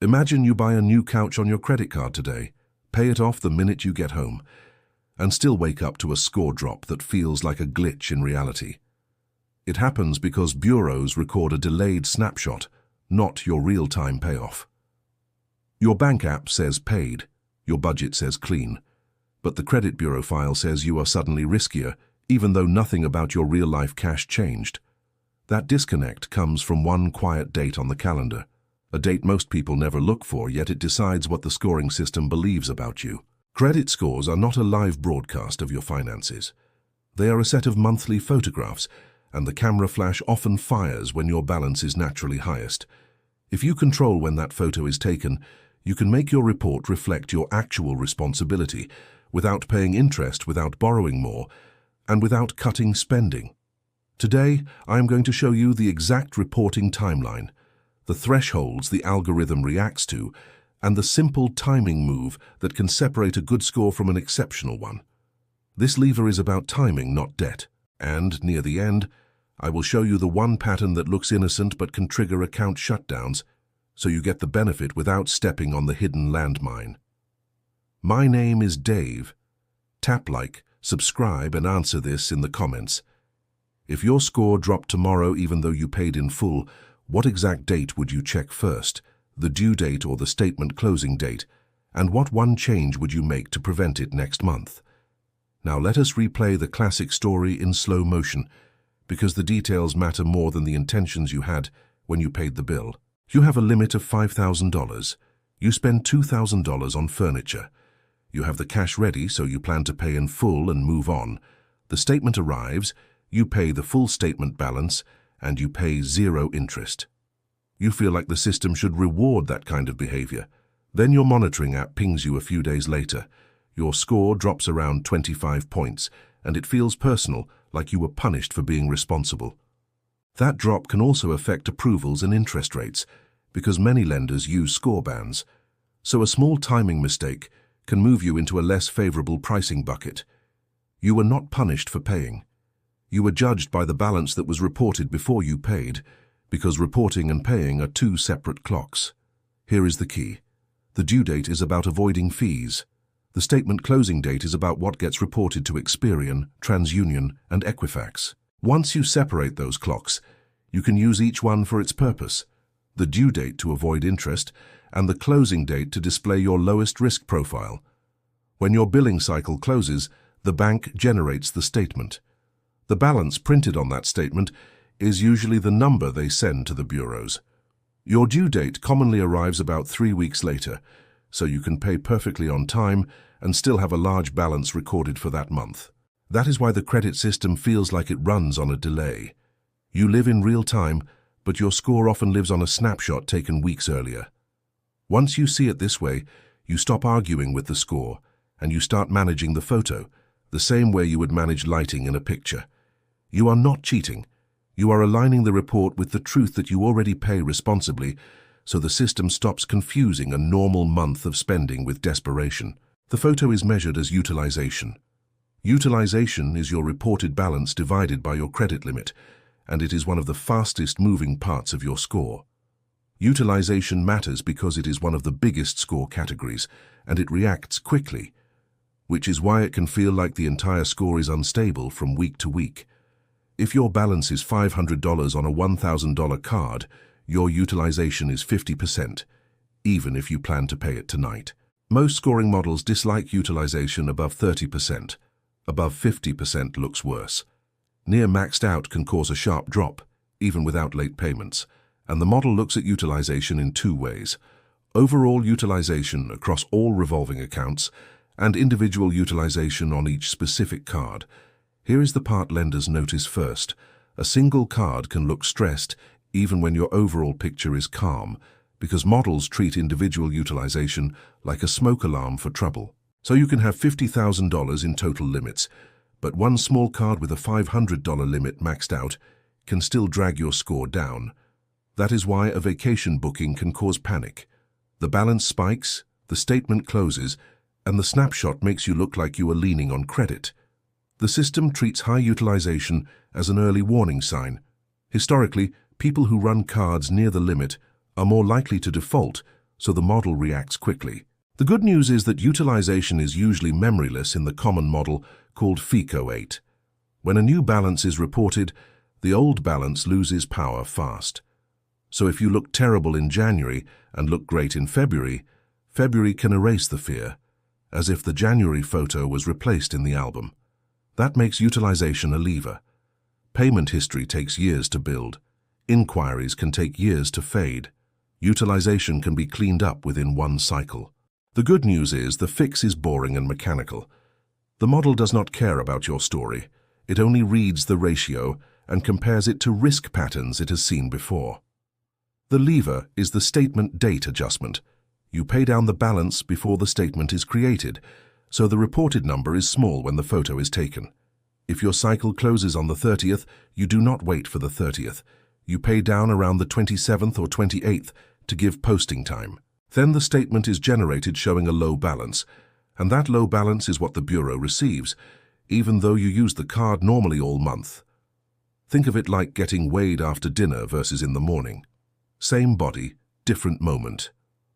Imagine you buy a new couch on your credit card today, pay it off the minute you get home, and still wake up to a score drop that feels like a glitch in reality. It happens because bureaus record a delayed snapshot, not your real-time payoff. Your bank app says paid, your budget says clean, but the credit bureau file says you are suddenly riskier, even though nothing about your real-life cash changed. That disconnect comes from one quiet date on the calendar, a date most people never look for, yet it decides what the scoring system believes about you. Credit scores are not a live broadcast of your finances. They are a set of monthly photographs, and the camera flash often fires when your balance is naturally highest. If you control when that photo is taken, you can make your report reflect your actual responsibility without paying interest, without borrowing more, and without cutting spending. Today, I am going to show you the exact reporting timeline, the thresholds the algorithm reacts to, and the simple timing move that can separate a good score from an exceptional one. This lever is about timing, not debt. And, near the end, I will show you the one pattern that looks innocent but can trigger account shutdowns, so you get the benefit without stepping on the hidden landmine. My name is Dave. Tap like, subscribe, and answer this in the comments. If your score dropped tomorrow even though you paid in full, what exact date would you check first? The due date or the statement closing date? And what one change would you make to prevent it next month? Now let us replay the classic story in slow motion, because the details matter more than the intentions you had when you paid the bill. You have a limit of $5,000. You spend $2,000 on furniture. You have the cash ready, so you plan to pay in full and move on. The statement arrives, you pay the full statement balance, and you pay 0 interest. You feel like the system should reward that kind of behavior. Then your monitoring app pings you a few days later. Your score drops around 25 points, and it feels personal, like you were punished for being responsible. That drop can also affect approvals and interest rates, because many lenders use score bands. So a small timing mistake can move you into a less favorable pricing bucket. You were not punished for paying. You were judged by the balance that was reported before you paid, because reporting and paying are two separate clocks. Here is the key. The due date is about avoiding fees. The statement closing date is about what gets reported to Experian, TransUnion, and Equifax. Once you separate those clocks, you can use each one for its purpose. The due date to avoid interest, and the closing date to display your lowest risk profile. When your billing cycle closes, the bank generates the statement. The balance printed on that statement is usually the number they send to the bureaus. Your due date commonly arrives about 3 weeks later, so you can pay perfectly on time and still have a large balance recorded for that month. That is why the credit system feels like it runs on a delay. You live in real time, but your score often lives on a snapshot taken weeks earlier. Once you see it this way, you stop arguing with the score, and you start managing the photo, the same way you would manage lighting in a picture. You are not cheating. You are aligning the report with the truth that you already pay responsibly, so the system stops confusing a normal month of spending with desperation. The photo is measured as utilization. Utilization is your reported balance divided by your credit limit, and it is one of the fastest moving parts of your score. Utilization matters because it is one of the biggest score categories, and it reacts quickly, which is why it can feel like the entire score is unstable from week to week. If your balance is $500 on a $1,000 card, your utilization is 50%, even if you plan to pay it tonight. Most scoring models dislike utilization above 30%. Above 50% looks worse. Near maxed out can cause a sharp drop, even without late payments, and the model looks at utilization in 2 ways: overall utilization across all revolving accounts, and individual utilization on each specific card. Here is the part lenders notice first. A single card can look stressed even when your overall picture is calm, because models treat individual utilization like a smoke alarm for trouble. So you can have $50,000 in total limits, but one small card with a $500 limit maxed out can still drag your score down. That is why a vacation booking can cause panic. The balance spikes, the statement closes, and the snapshot makes you look like you are leaning on credit. The system treats high utilization as an early warning sign. Historically, people who run cards near the limit are more likely to default, so the model reacts quickly. The good news is that utilization is usually memoryless in the common model called FICO 8. When a new balance is reported, the old balance loses power fast. So if you look terrible in January and look great in February, February can erase the fear, as if the January photo was replaced in the album. That makes utilization a lever. Payment history takes years to build. Inquiries can take years to fade. Utilization can be cleaned up within one cycle. The good news is the fix is boring and mechanical. The model does not care about your story. It only reads the ratio and compares it to risk patterns it has seen before. The lever is the statement date adjustment. You pay down the balance before the statement is created, so the reported number is small when the photo is taken. If your cycle closes on the 30th, you do not wait for the 30th. You pay down around the 27th or 28th to give posting time. Then the statement is generated showing a low balance, and that low balance is what the bureau receives, even though you use the card normally all month. Think of it like getting weighed after dinner versus in the morning. Same body, different moment.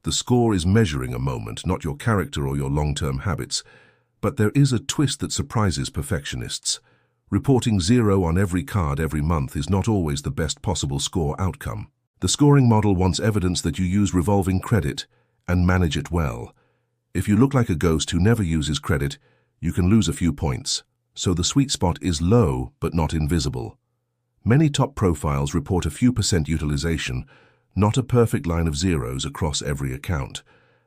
The score is measuring a moment, not your character or your long-term habits. But there is a twist that surprises perfectionists. Reporting 0 on every card every month is not always the best possible score outcome. The scoring model wants evidence that you use revolving credit and manage it well. If you look like a ghost who never uses credit, you can lose a few points. So the sweet spot is low but not invisible. Many top profiles report a few percent utilization, not a perfect line of zeros across every account.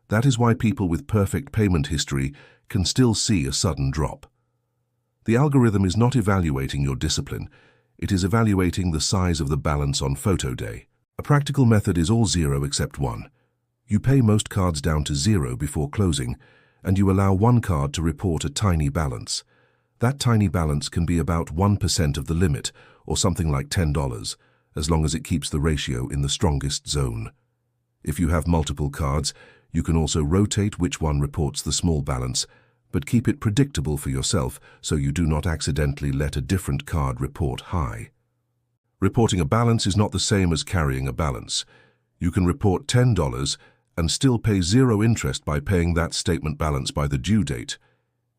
That is why people with perfect payment history can still see a sudden drop. The algorithm is not evaluating your discipline, it is evaluating the size of the balance on photo day. A practical method is all 0 except 1. You pay most cards down to 0 before closing, and you allow one card to report a tiny balance. That tiny balance can be about 1% of the limit, or something like $10, as long as it keeps the ratio in the strongest zone. If you have multiple cards, you can also rotate which one reports the small balance, but keep it predictable for yourself so you do not accidentally let a different card report high. Reporting a balance is not the same as carrying a balance. You can report $10 and still pay 0 interest by paying that statement balance by the due date.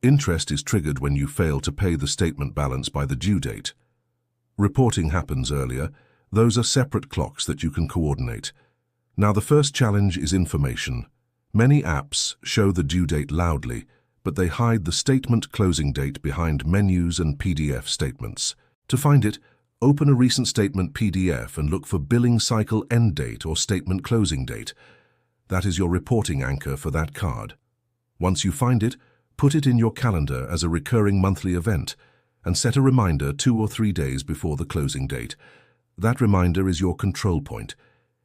Interest is triggered when you fail to pay the statement balance by the due date. Reporting happens earlier. Those are separate clocks that you can coordinate. Now the first challenge is information. Many apps show the due date loudly, but they hide the statement closing date behind menus and PDF statements. To find it, open a recent statement PDF and look for billing cycle end date or statement closing date. That is your reporting anchor for that card. Once you find it, put it in your calendar as a recurring monthly event and set a reminder 2 or 3 days before the closing date. That reminder is your control point.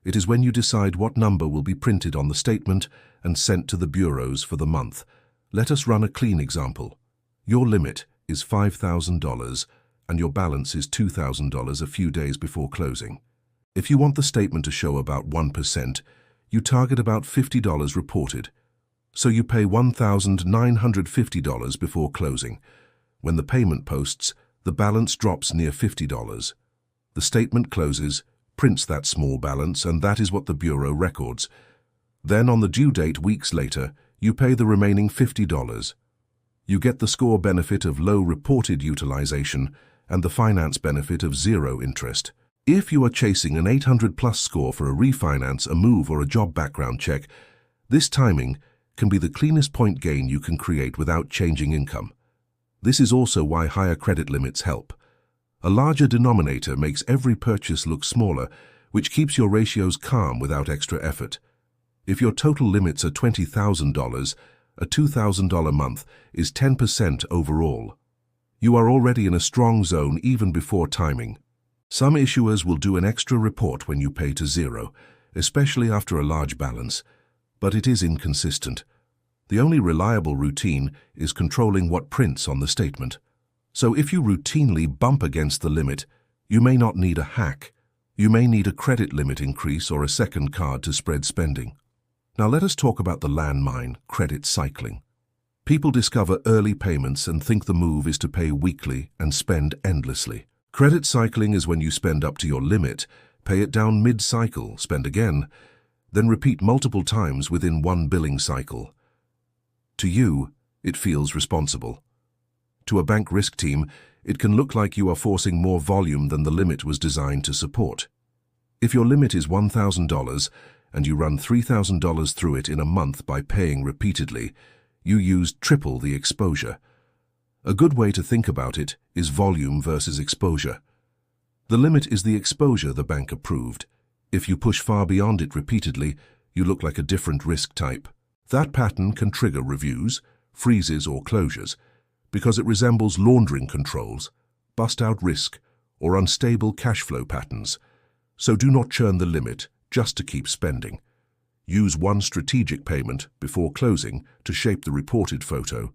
It is when you decide what number will be printed on the statement and sent to the bureaus for the month. Let us run a clean example. Your limit is $5,000 and your balance is $2,000 a few days before closing. If you want the statement to show about 1%, you target about $50 reported. So you pay $1,950 before closing. When the payment posts, the balance drops near $50. The statement closes, prints that small balance, and that is what the bureau records. Then on the due date weeks later, you pay the remaining $50. You get the score benefit of low reported utilization and the finance benefit of 0 interest. If you are chasing an 800+ score for a refinance, a move, or a job background check, this timing can be the cleanest point gain you can create without changing income. This is also why higher credit limits help. A larger denominator makes every purchase look smaller, which keeps your ratios calm without extra effort. If your total limits are $20,000, a $2,000 month is 10% overall. You are already in a strong zone even before timing. Some issuers will do an extra report when you pay to 0, especially after a large balance, but it is inconsistent. The only reliable routine is controlling what prints on the statement. So if you routinely bump against the limit, you may not need a hack. You may need a credit limit increase or a second card to spread spending. Now let us talk about the landmine, credit cycling. People discover early payments and think the move is to pay weekly and spend endlessly. Credit cycling is when you spend up to your limit, pay it down mid-cycle, spend again, then repeat multiple times within one billing cycle. To you, it feels responsible. To a bank risk team, it can look like you are forcing more volume than the limit was designed to support. If your limit is $1,000 and you run $3,000 through it in a month by paying repeatedly, you used triple the exposure. A good way to think about it is volume versus exposure. The limit is the exposure the bank approved. If you push far beyond it repeatedly, you look like a different risk type. That pattern can trigger reviews, freezes or closures, because it resembles laundering controls, bust-out risk, or unstable cash flow patterns. So do not churn the limit just to keep spending. Use one strategic payment before closing to shape the reported photo,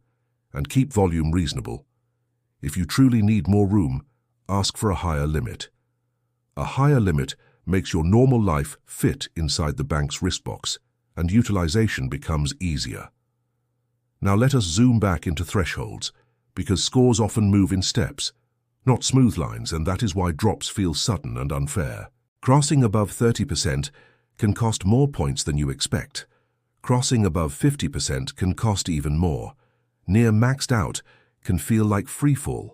and keep volume reasonable. If you truly need more room, ask for a higher limit. A higher limit makes your normal life fit inside the bank's risk box, and utilization becomes easier. Now let us zoom back into thresholds, because scores often move in steps, not smooth lines, and that is why drops feel sudden and unfair. Crossing above 30% can cost more points than you expect. Crossing above 50% can cost even more. Near maxed out can feel like freefall.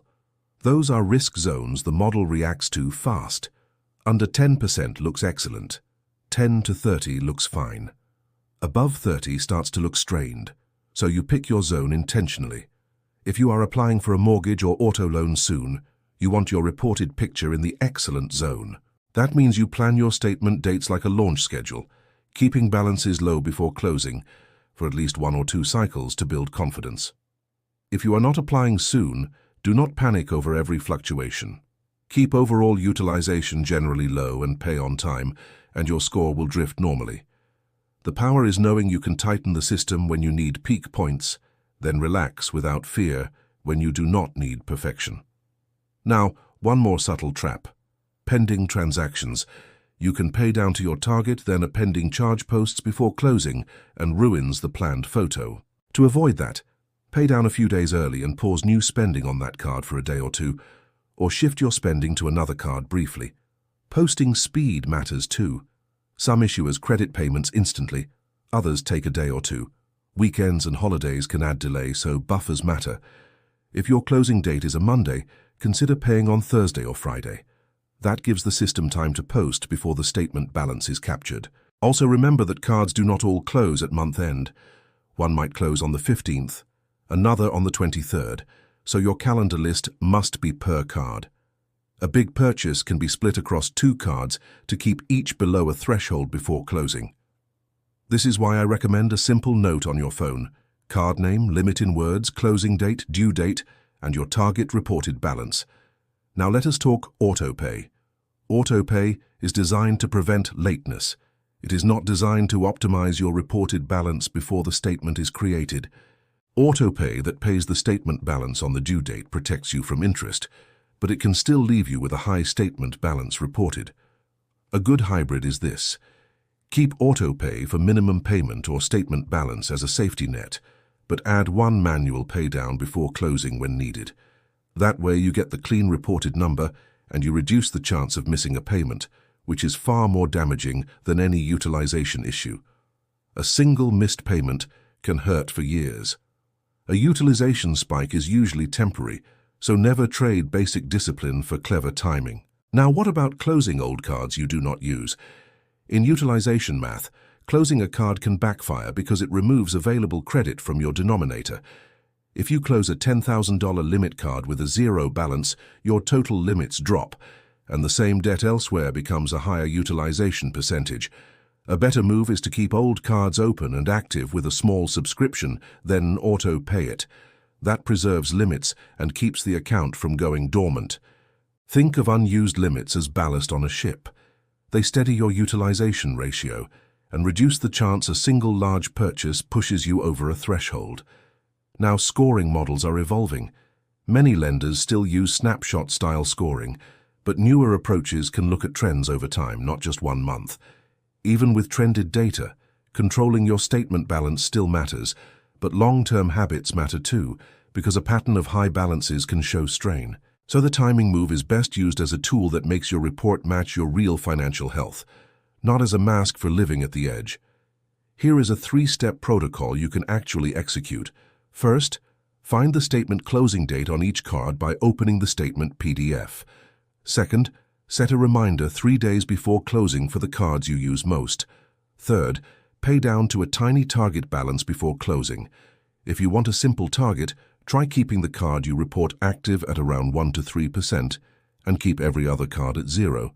Those are risk zones the model reacts to fast. Under 10% looks excellent. 10 to 30 looks fine. Above 30 starts to look strained, so you pick your zone intentionally. If you are applying for a mortgage or auto loan soon, you want your reported picture in the excellent zone. That means you plan your statement dates like a launch schedule, keeping balances low before closing for at least 1 or 2 cycles to build confidence. If you are not applying soon, do not panic over every fluctuation. Keep overall utilization generally low and pay on time, and your score will drift normally. The power is knowing you can tighten the system when you need peak points, then relax without fear when you do not need perfection. Now, one more subtle trap. Pending transactions. You can pay down to your target, then a pending charge posts before closing and ruins the planned photo. To avoid that, pay down a few days early and pause new spending on that card for a day or two, or shift your spending to another card briefly. Posting speed matters too. Some issuers credit payments instantly, others take a day or two. Weekends and holidays can add delay, so buffers matter. If your closing date is a Monday, consider paying on Thursday or Friday. That gives the system time to post before the statement balance is captured. Also remember that cards do not all close at month end. One might close on the 15th, another on the 23rd, so your calendar list must be per card. A big purchase can be split across 2 cards to keep each below a threshold before closing. This is why I recommend a simple note on your phone: card name, limit in words, closing date, due date, and your target reported balance. Now let us talk autopay. Autopay is designed to prevent lateness. It is not designed to optimize your reported balance before the statement is created. Autopay that pays the statement balance on the due date protects you from interest, but it can still leave you with a high statement balance reported. A good hybrid is this. Keep autopay for minimum payment or statement balance as a safety net, but add one manual paydown before closing when needed. That way you get the clean reported number and you reduce the chance of missing a payment, which is far more damaging than any utilization issue. A single missed payment can hurt for years. A utilization spike is usually temporary, so never trade basic discipline for clever timing. Now, what about closing old cards you do not use? In utilization math, closing a card can backfire because it removes available credit from your denominator. If you close a $10,000 limit card with a 0 balance, your total limits drop, and the same debt elsewhere becomes a higher utilization percentage. A better move is to keep old cards open and active with a small subscription, then auto-pay it. That preserves limits and keeps the account from going dormant. Think of unused limits as ballast on a ship. They steady your utilization ratio and reduce the chance a single large purchase pushes you over a threshold. Now, scoring models are evolving. Many lenders still use snapshot-style scoring, but newer approaches can look at trends over time, not just 1 month. Even with trended data, controlling your statement balance still matters, but long-term habits matter too, because a pattern of high balances can show strain. So the timing move is best used as a tool that makes your report match your real financial health, not as a mask for living at the edge. Here is a 3-step protocol you can actually execute. First, find the statement closing date on each card by opening the statement PDF. Second, set a reminder 3 days before closing for the cards you use most. Third, pay down to a tiny target balance before closing. If you want a simple target, try keeping the card you report active at around 1 to 3% and keep every other card at 0,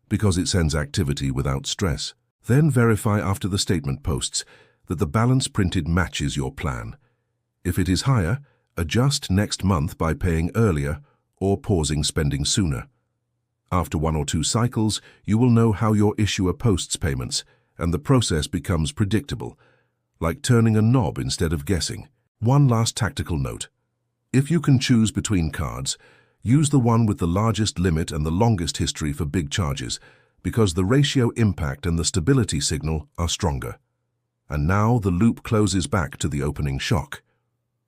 because it sends activity without stress. Then verify after the statement posts that the balance printed matches your plan. If it is higher, adjust next month by paying earlier or pausing spending sooner. After 1 or 2 cycles, you will know how your issuer posts payments, and the process becomes predictable, like turning a knob instead of guessing. One last tactical note. If you can choose between cards, use the one with the largest limit and the longest history for big charges, because the ratio impact and the stability signal are stronger. And now the loop closes back to the opening shock.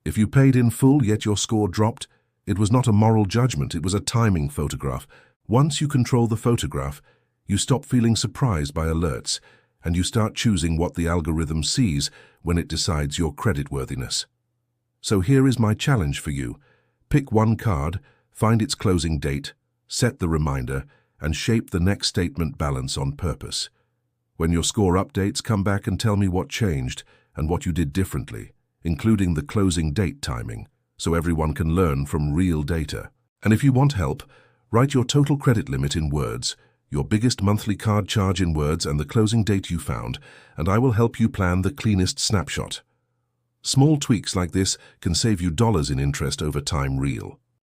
If you paid in full yet your score dropped, it was not a moral judgment, it was a timing photograph. Once you control the photograph, you stop feeling surprised by alerts, and you start choosing what the algorithm sees when it decides your creditworthiness. So here is my challenge for you. Pick one card, find its closing date, set the reminder, and shape the next statement balance on purpose. When your score updates, come back and tell me what changed and what you did differently, including the closing date timing, so everyone can learn from real data. And if you want help, write your total credit limit in words, your biggest monthly card charge in words, and the closing date you found, and I will help you plan the cleanest snapshot. Small tweaks like this can save you dollars in interest over time real.